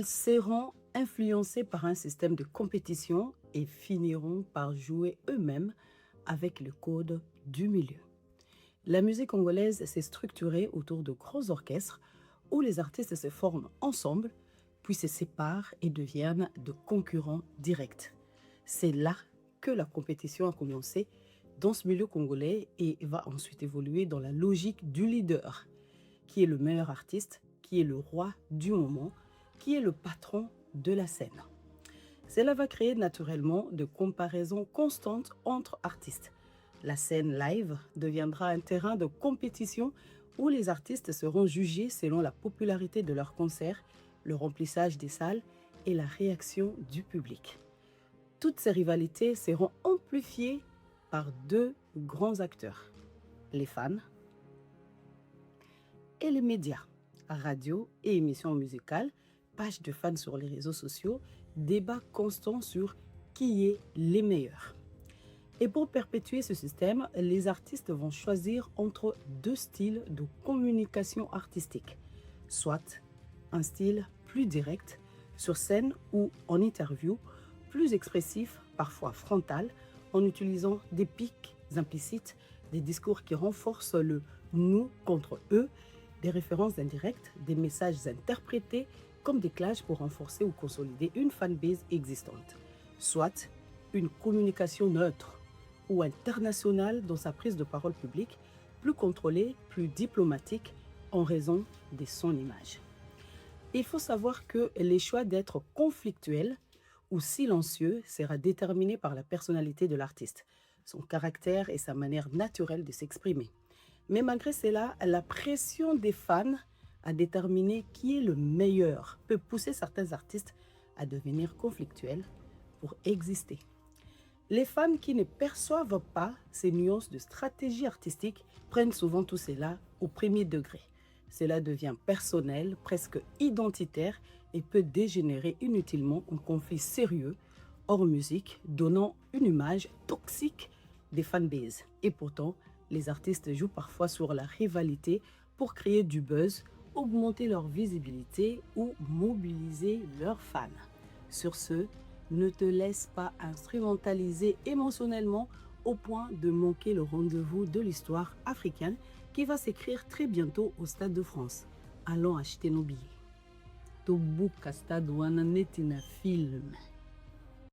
Ils seront influencés par un système de compétition et finiront par jouer eux-mêmes avec le code du milieu. La musique congolaise s'est structurée autour de gros orchestres où les artistes se forment ensemble, puis se séparent et deviennent de concurrents directs. C'est là que la compétition a commencé dans ce milieu congolais et va ensuite évoluer dans la logique du leader, qui est le meilleur artiste, qui est le roi du moment, qui est le patron de la scène. Cela va créer naturellement de comparaisons constantes entre artistes. La scène live deviendra un terrain de compétition où les artistes seront jugés selon la popularité de leurs concerts, le remplissage des salles et la réaction du public. Toutes ces rivalités seront amplifiées par deux grands acteurs, les fans et les médias, radio et émissions musicales, pages de fans sur les réseaux sociaux, débats constants sur qui est les meilleurs. Et pour perpétuer ce système, les artistes vont choisir entre deux styles de communication artistique. Soit un style plus direct, sur scène ou en interview, plus expressif, parfois frontal, en utilisant des pics implicites, des discours qui renforcent le nous contre eux, des références indirectes, des messages interprétés comme des clashs pour renforcer ou consolider une fanbase existante. Soit une communication neutre ou internationale dans sa prise de parole publique, plus contrôlée, plus diplomatique en raison de son image. Il faut savoir que les choix d'être conflictuels ou silencieux sera déterminé par la personnalité de l'artiste, son caractère et sa manière naturelle de s'exprimer. Mais malgré cela, la pression des fans à déterminer qui est le meilleur peut pousser certains artistes à devenir conflictuels pour exister. Les fans qui ne perçoivent pas ces nuances de stratégie artistique prennent souvent tout cela au premier degré. Cela devient personnel, presque identitaire et peut dégénérer inutilement en conflit sérieux hors musique, donnant une image toxique des fanbases. Et pourtant, les artistes jouent parfois sur la rivalité pour créer du buzz, augmenter leur visibilité ou mobiliser leurs fans. Sur ce, ne te laisse pas instrumentaliser émotionnellement au point de manquer le rendez-vous de l'histoire africaine qui va s'écrire très bientôt au Stade de France. Allons acheter nos billets. Tobuka Stade wana neti na film.